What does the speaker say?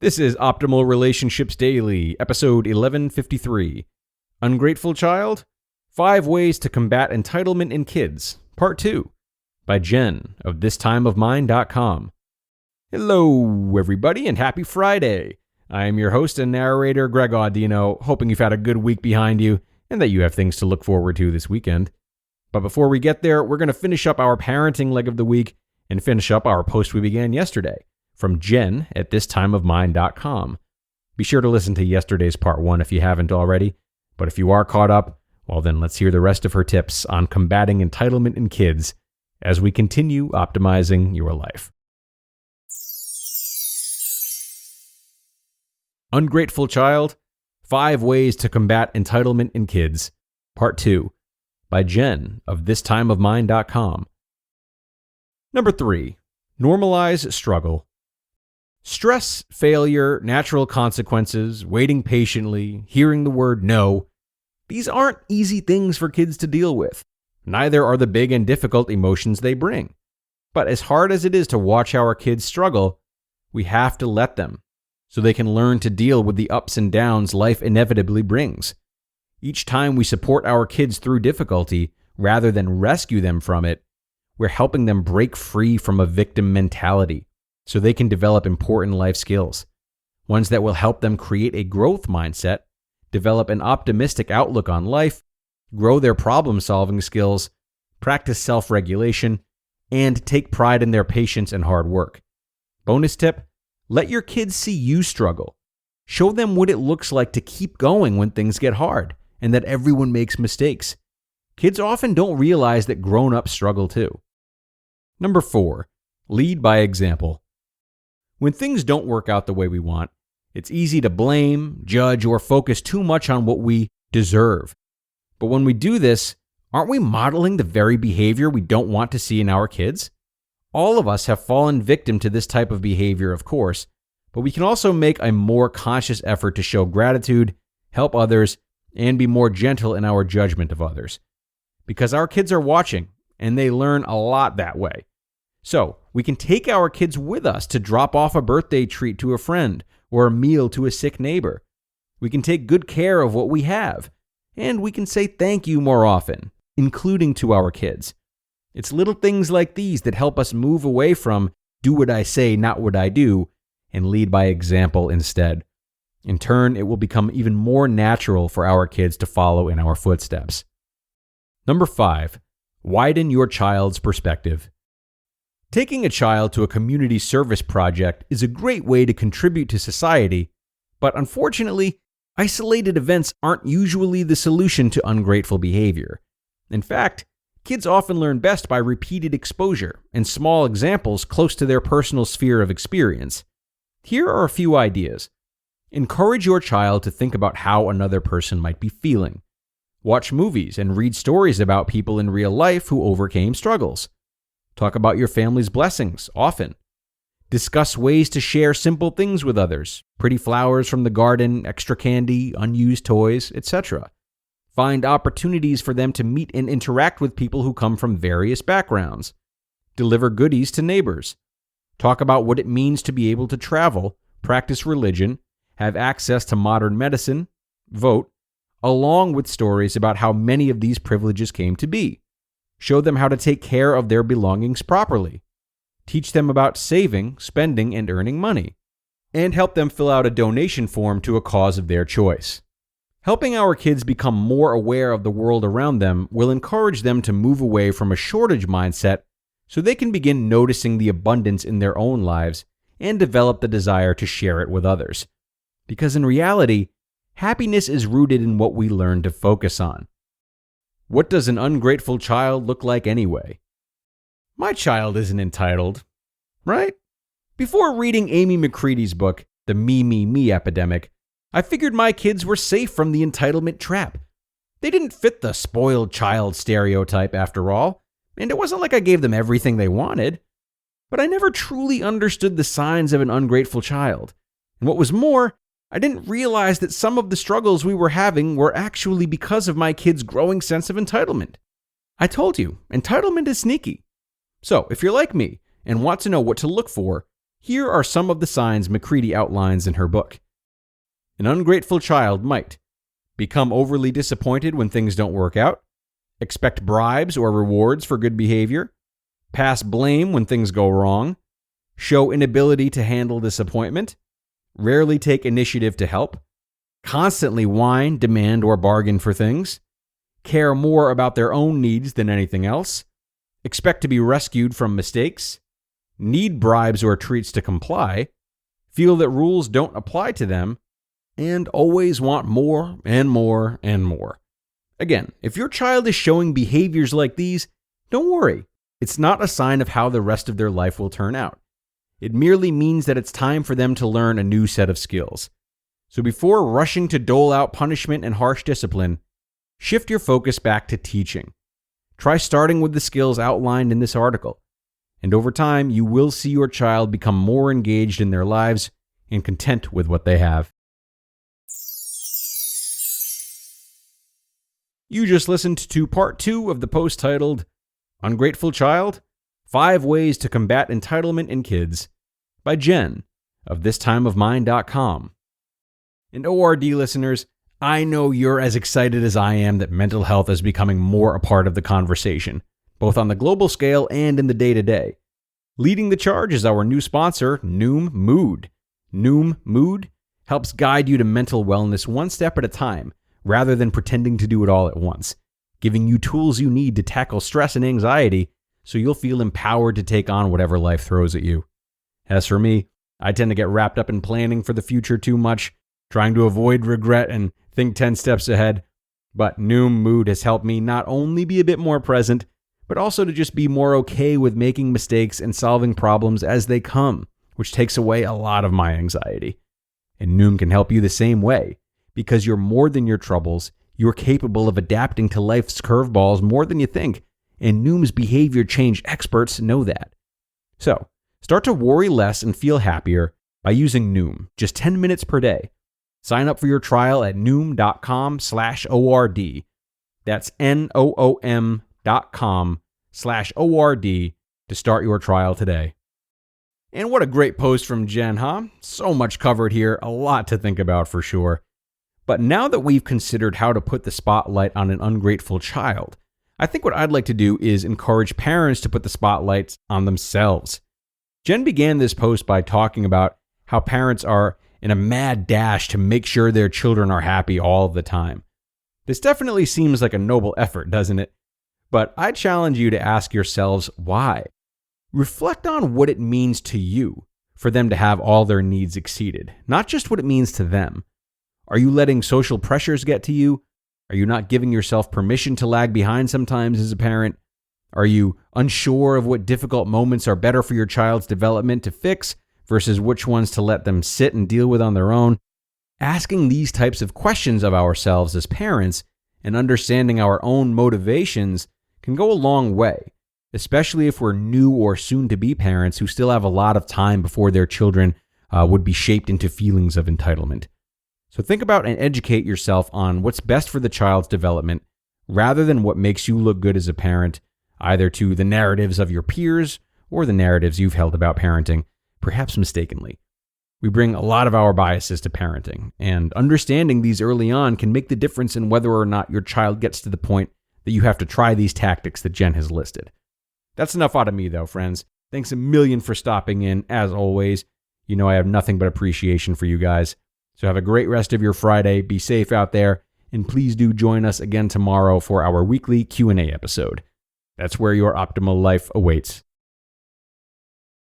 This is Optimal Relationships Daily, episode 1153. Ungrateful Child? 5 Ways to Combat Entitlement in Kids, Part 2, by Jen of thistimeofmine.com. Hello, everybody, and happy Friday. I am your host and narrator, Greg Audino, hoping you've had a good week behind you and that you have things to look forward to this weekend. But before we get there, we're going to finish up our parenting leg of the week and finish up our post we began yesterday from Jen at thistimeofmine.com. Be sure to listen to yesterday's part 1 if you haven't already, but if you are caught up, well then let's hear the rest of her tips on combating entitlement in kids as we continue optimizing your life. Ungrateful Child? 5 Ways to Combat Entitlement in Kids, Part 2, by Jen of thistimeofmine.com. Number 3. Normalize struggle. Stress, failure, natural consequences, waiting patiently, hearing the word no, these aren't easy things for kids to deal with. Neither are the big and difficult emotions they bring. But as hard as it is to watch our kids struggle, we have to let them, so they can learn to deal with the ups and downs life inevitably brings. Each time we support our kids through difficulty, rather than rescue them from it, we're helping them break free from a victim mentality, so they can develop important life skills, ones that will help them create a growth mindset, develop an optimistic outlook on life, grow their problem-solving skills, practice self-regulation, and take pride in their patience and hard work. Bonus tip: let your kids see you struggle. Show them what it looks like to keep going when things get hard, and that everyone makes mistakes. Kids often don't realize that grown-ups struggle too. Number 4. Lead by example. When things don't work out the way we want, it's easy to blame, judge, or focus too much on what we deserve. But when we do this, aren't we modeling the very behavior we don't want to see in our kids? All of us have fallen victim to this type of behavior, of course, but we can also make a more conscious effort to show gratitude, help others, and be more gentle in our judgment of others. Because our kids are watching, and they learn a lot that way. So, we can take our kids with us to drop off a birthday treat to a friend or a meal to a sick neighbor. We can take good care of what we have, and we can say thank you more often, including to our kids. It's little things like these that help us move away from do what I say, not what I do, and lead by example instead. In turn, it will become even more natural for our kids to follow in our footsteps. Number 5. Widen your child's perspective. Taking a child to a community service project is a great way to contribute to society, but unfortunately, isolated events aren't usually the solution to ungrateful behavior. In fact, kids often learn best by repeated exposure and small examples close to their personal sphere of experience. Here are a few ideas. Encourage your child to think about how another person might be feeling. Watch movies and read stories about people in real life who overcame struggles. Talk about your family's blessings often. Discuss ways to share simple things with others, pretty flowers from the garden, extra candy, unused toys, etc. Find opportunities for them to meet and interact with people who come from various backgrounds. Deliver goodies to neighbors. Talk about what it means to be able to travel, practice religion, have access to modern medicine, vote, along with stories about how many of these privileges came to be. Show them how to take care of their belongings properly. Teach them about saving, spending, and earning money. And help them fill out a donation form to a cause of their choice. Helping our kids become more aware of the world around them will encourage them to move away from a shortage mindset so they can begin noticing the abundance in their own lives and develop the desire to share it with others. Because in reality, happiness is rooted in what we learn to focus on. What does an ungrateful child look like anyway? My child isn't entitled, right? Before reading Amy McCready's book, The Me Epidemic, I figured my kids were safe from the entitlement trap. They didn't fit the spoiled child stereotype after all, and it wasn't like I gave them everything they wanted. But I never truly understood the signs of an ungrateful child. And what was more, I didn't realize that some of the struggles we were having were actually because of my kids' growing sense of entitlement. I told you, entitlement is sneaky. So, if you're like me and want to know what to look for, Here are some of the signs McCready outlines in her book. An ungrateful child might become overly disappointed when things don't work out, expect bribes or rewards for good behavior, pass blame when things go wrong, show inability to handle disappointment, rarely take initiative to help, constantly whine, demand, or bargain for things, care more about their own needs than anything else, expect to be rescued from mistakes, need bribes or treats to comply, feel that rules don't apply to them, and always want more and more and more. Again, if your child is showing behaviors like these, don't worry. It's not a sign of how the rest of their life will turn out. It merely means that it's time for them to learn a new set of skills. So before rushing to dole out punishment and harsh discipline, shift your focus back to teaching. Try starting with the skills outlined in this article. And over time, you will see your child become more engaged in their lives and content with what they have. You just listened to part 2 of the post titled, Ungrateful Child? 5 Ways to Combat Entitlement in Kids by Jen of thistimeofmind.com. And ORD listeners, I know you're as excited as I am that mental health is becoming more a part of the conversation, both on the global scale and in the day-to-day. Leading the charge is our new sponsor, Noom Mood. Noom Mood helps guide you to mental wellness one step at a time, rather than pretending to do it all at once, giving you tools you need to tackle stress and anxiety so you'll feel empowered to take on whatever life throws at you. As for me, I tend to get wrapped up in planning for the future too much, trying to avoid regret and think 10 steps ahead. But Noom Mood has helped me not only be a bit more present, but also to just be more okay with making mistakes and solving problems as they come, which takes away a lot of my anxiety. And Noom can help you the same way, because you're more than your troubles, you're capable of adapting to life's curveballs more than you think, and Noom's behavior change experts know that. So, start to worry less and feel happier by using Noom, just 10 minutes per day. Sign up for your trial at noom.com/ORD. That's NOOM.com/ORD to start your trial today. And what a great post from Jen, huh? So much covered here, a lot to think about for sure. But now that we've considered how to put the spotlight on an ungrateful child, I think what I'd like to do is encourage parents to put the spotlights on themselves. Jen began this post by talking about how parents are in a mad dash to make sure their children are happy all of the time. This definitely seems like a noble effort, doesn't it? But I challenge you to ask yourselves why. Reflect on what it means to you for them to have all their needs exceeded, not just what it means to them. Are you letting social pressures get to you? Are you not giving yourself permission to lag behind sometimes as a parent? Are you unsure of what difficult moments are better for your child's development to fix versus which ones to let them sit and deal with on their own? Asking these types of questions of ourselves as parents and understanding our own motivations can go a long way, especially if we're new or soon-to-be parents who still have a lot of time before their children would be shaped into feelings of entitlement. So think about and educate yourself on what's best for the child's development rather than what makes you look good as a parent, either to the narratives of your peers or the narratives you've held about parenting, perhaps mistakenly. We bring a lot of our biases to parenting, and understanding these early on can make the difference in whether or not your child gets to the point that you have to try these tactics that Jen has listed. That's enough out of me though, friends. Thanks a million for stopping in, as always. You know I have nothing but appreciation for you guys. So have a great rest of your Friday, be safe out there, and please do join us again tomorrow for our weekly Q&A episode. That's where your optimal life awaits.